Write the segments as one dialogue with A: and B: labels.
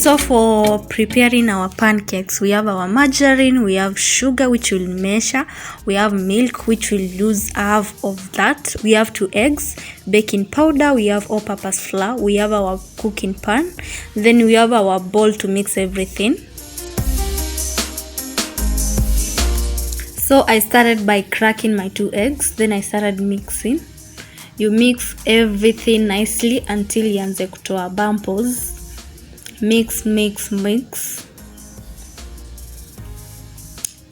A: So for preparing our pancakes, we have our margarine, we have sugar which we'll measure, we have milk which we'll use half of that, we have 2 eggs, baking powder, we have all-purpose flour, we have our cooking pan, then we have our bowl to mix everything. So I started by cracking my 2 eggs, then I started mixing. You mix everything nicely until ianze kutoa bubbles. Mix.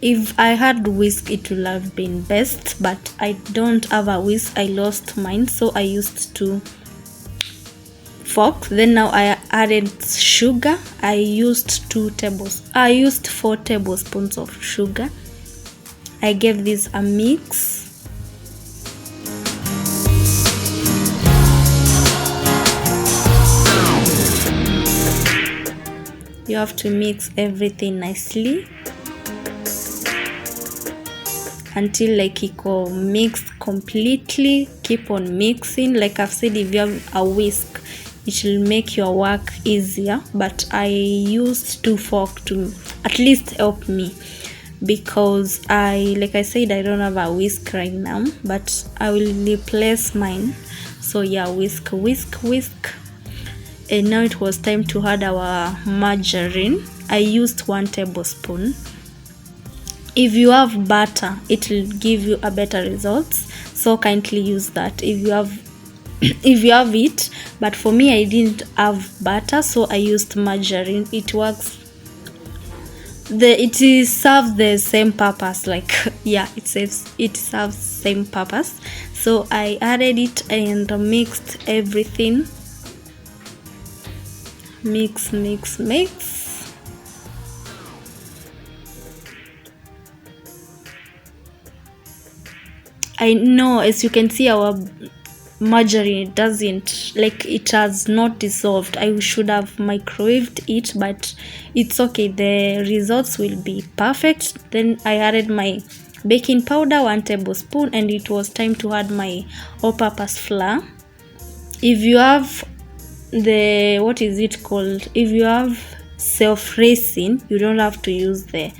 A: If I had whisk it would have been best, but I don't have a whisk. I lost mine, so I used 2 forks. Then now I added sugar. I used 4 tablespoons of sugar. I gave this a mix. You have to mix everything nicely until like iko mixed completely. Keep on mixing. Like I've said, if you have a whisk it will make your work easier, but I used 2 forks to at least help me, because like I said, I don't have a whisk right now, but I will replace mine. So yeah, whisk. And now it was time to add our margarine. I used 1 tablespoon. If you have butter, it will give you a better results, so kindly use that if you have it. But for me, I didn't have butter, so I used margarine. It works. It serves the same purpose, like yeah, it serves same purpose. So I added it and mixed everything. Mix. I know, as you can see, our margarine it has not dissolved. I should have microwaved it, but it's okay, the results will be perfect. Then I added my baking powder, 1 tablespoon, and it was time to add my all-purpose flour. If you have if you have self-raising, you don't have to use the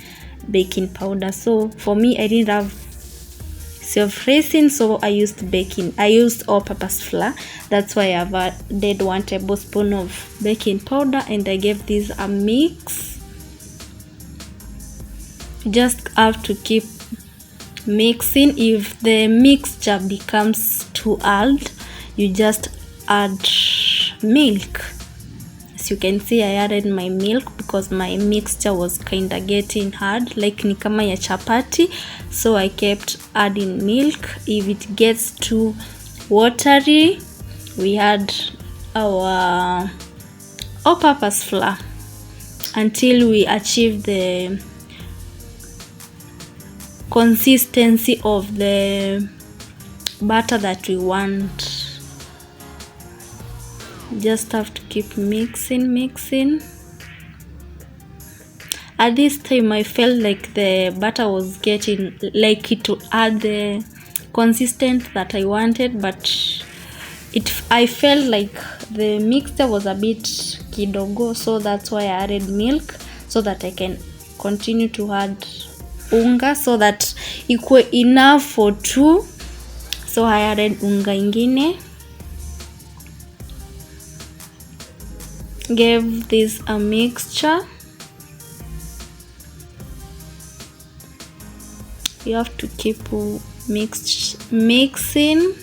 A: baking powder. So for me, I didn't have self-raising, so I used all-purpose flour. That's why I've added 1 tablespoon of baking powder, and I gave this a mix. Just have to keep mixing. If the mixture becomes too hard, you just add milk. As you can see, I added my milk because my mixture was kind of getting hard, like ni kama ya chapati, so I kept adding milk. If it gets too watery, we add our all-purpose flour until we achieve the consistency of the butter that we want. Just have to keep mixing. At this time, I felt like the butter was getting like it to add the consistent that I wanted, but I felt like the mixture was a bit kidogo, so that's why I added milk, so that I can continue to add unga so that equal enough for 2. So I added unga ingine. Gave this a mixture. You have to keep mixing.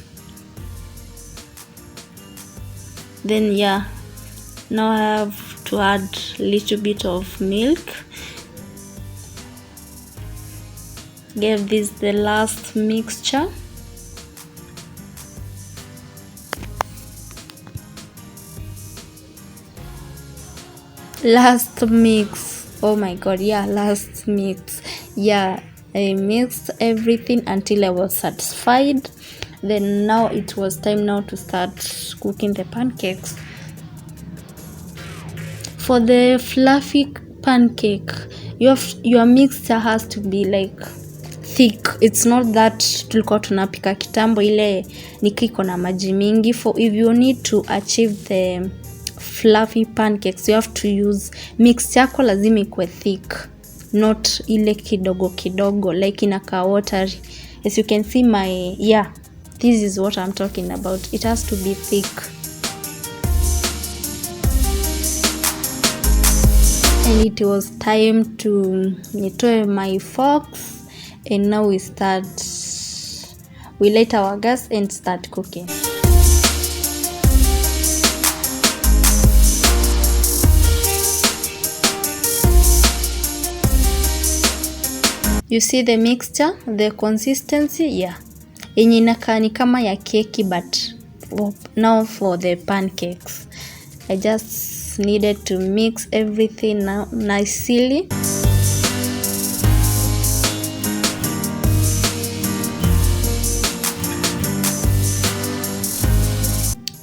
A: Then yeah, now I have to add a little bit of milk. Gave this the last mixture. Last mix. Oh my god, yeah, last mix. Yeah, I mixed everything until I was satisfied. Then now it was time now to start cooking the pancakes. For the fluffy pancake, your mixture has to be like thick. It's not that tulikuwa tunapika kitambo ile nikiko na maji mingi. For if you need to achieve the fluffy pancakes, you have to use mix yako lazima ikuwe thick, not ile kidogo kidogo like inaka watery. As you can see this is what I'm talking about. It has to be thick. And it was time to nitoe my forks, and now we light our gas and start cooking. You see the mixture, the consistency, yenye inakaa ni kama ya keki, but now for the pancakes I just needed to mix everything now nicely.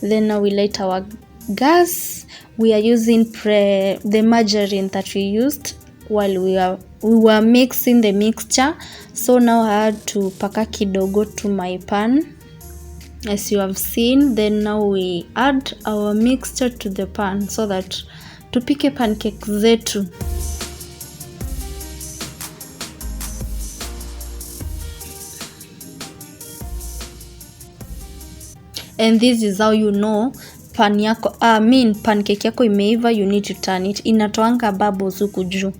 A: Then now we light our gas. We are using the margarine that we used while we were mixing the mixture. So now I had to paka kidogo to my pan, as you have seen. Then now we add our mixture to the pan so that tupike pancake zetu. And this is how you know pancake yako imeiva. You need to turn it. Inatoanga bubbles huku juu.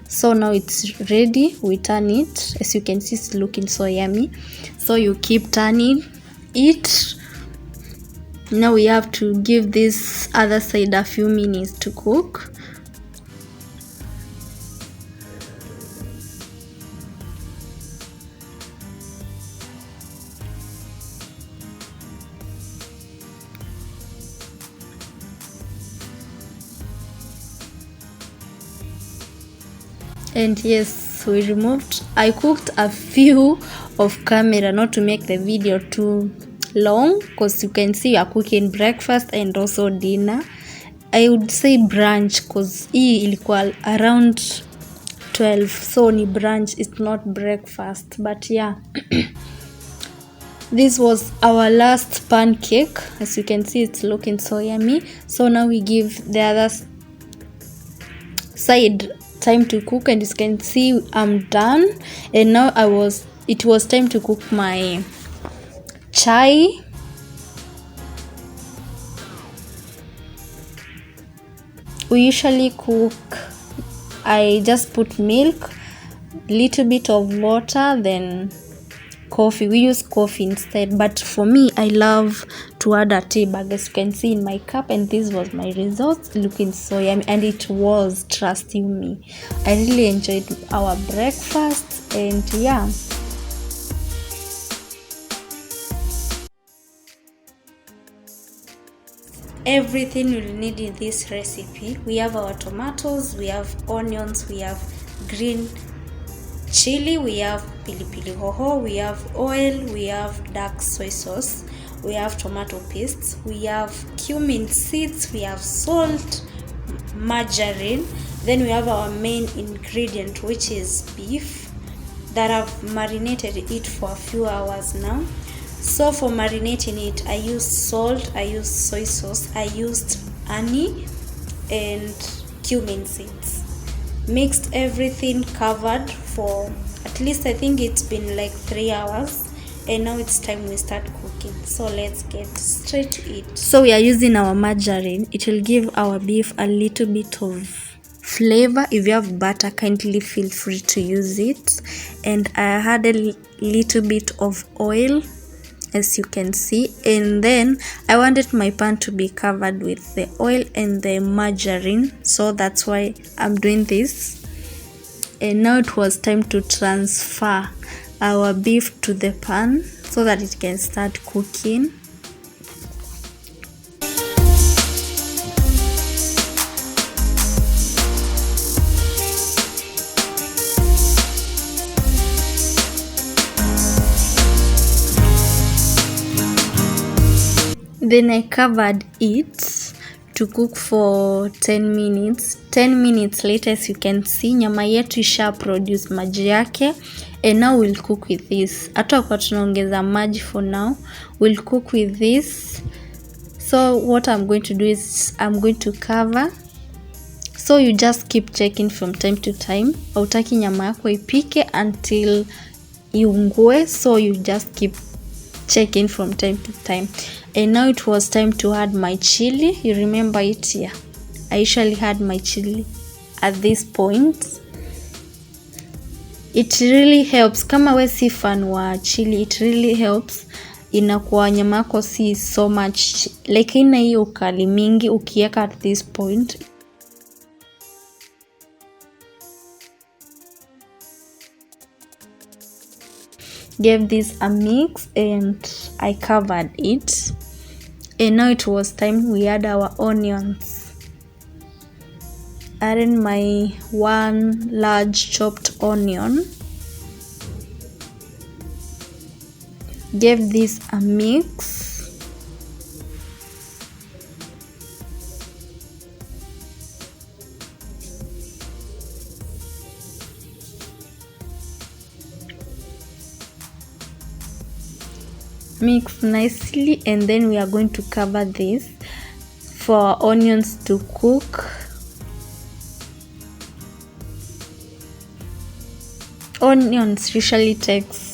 A: So now it's ready. We turn it. As you can see, it's looking so yummy. So you keep turning it. Now we have to give this other side a few minutes to cook. And yes, I cooked a few of camera, not to make the video too long, because you can see we are cooking breakfast and also dinner. I would say brunch because hii ilikuwa around 12, so ni brunch, it's not breakfast. But this was our last pancake. As you can see, it's looking so yummy. So now we give the other side time to cook, and you can see I'm done. And now it was time to cook my chai. We usually cook, I just put milk, little bit of water, then coffee. We use coffee instead, but for me I love to add a tea bag, as you can see in my cup. And this was my result, looking so yummy. And it was, trusting me, I really enjoyed our breakfast. And everything you'll need in this recipe. We have our tomatoes, we have onions, we have green chili, we have pilipili hoho, we have oil, we have dark soy sauce, we have tomato paste, we have cumin seeds, we have salt, margarine. Then we have our main ingredient, which is beef, that I've marinated it for a few hours now. So for marinating it, I used salt, I used soy sauce, I used honey and cumin seeds. Mixed everything, covered for at least, I think it's been like 3 hours. And now it's time we start cooking. So let's get straight to it. So we are using our margarine. It will give our beef a little bit of flavor. If you have butter, kindly feel free to use it. And I had a little bit of oil, as you can see. And then I wanted my pan to be covered with the oil and the margarine, so that's why I'm doing this. And now it was time to transfer our beef to the pan so that it can start cooking. Then I covered it to cook for 10 minutes. 10 minutes later, as you can see, nyama yetu isha produce maji yake. And now we'll cook with this. Hata kwa tunaongeza maji for now. We'll cook with this So what I'm going to do is I'm going to cover. So you just keep checking from time to time. Hautaki nyama yako ipike until iungue, so you just keep checking from time to time. And now it was time to add my chili. You remember it here? I usually add my chili at this point. It really helps. Kama we si fan wa chili, it really helps. Inakuwa nyama yako si so much like ina hiyo ukali mingi ukiweka at this point. Gave this a mix and I covered it. And now it was time we add our onions. Added my 1 large chopped onion. Gave this a mix. Mix nicely, and then we are going to cover this for our onions to cook. Onions usually takes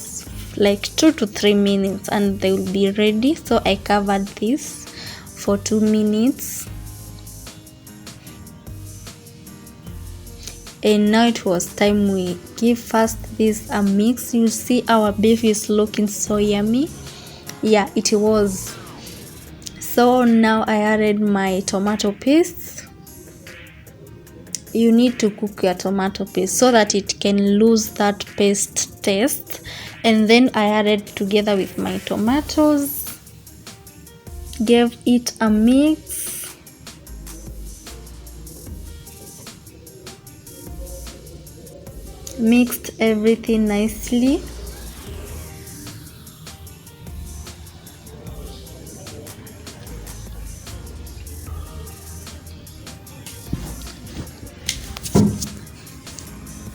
A: like 2 to 3 minutes and they will be ready, so I covered this for 2 minutes. And now it was time we give first this a mix. You see our beef is looking so yummy. Yeah, it was. So now I added my tomato paste. You need to cook your tomato paste so that it can lose that paste taste. And then I added together with my tomatoes. Gave it a mix. Mixed everything nicely.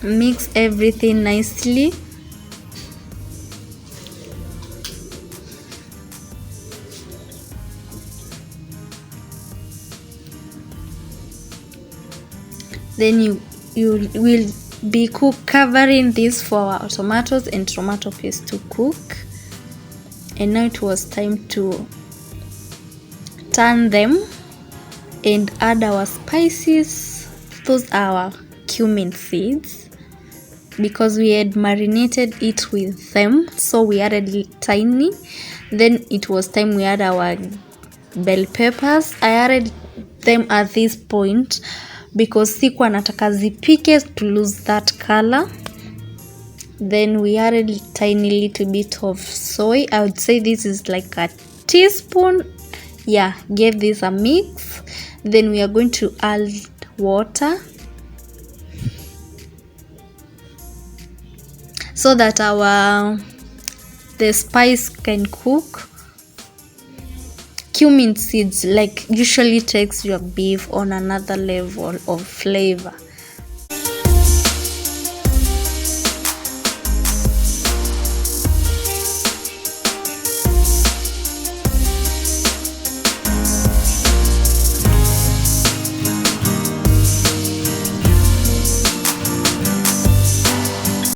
A: Mix everything nicely. Then you will be covering this for our tomatoes and tomato paste to cook. And now it was time to turn them and add our spices. Those are our cumin seeds, because we had marinated it with them, so we added tiny. Then it was time we add our bell peppers. I added them at this point because sikuwa nataka zipike to lose that color. Then we added a tiny little bit of soy. I would say this is like a teaspoon. Yeah, gave this a mix. Then we are going to add water so that the spice can cook. Cumin seeds like usually takes your beef on another level of flavor.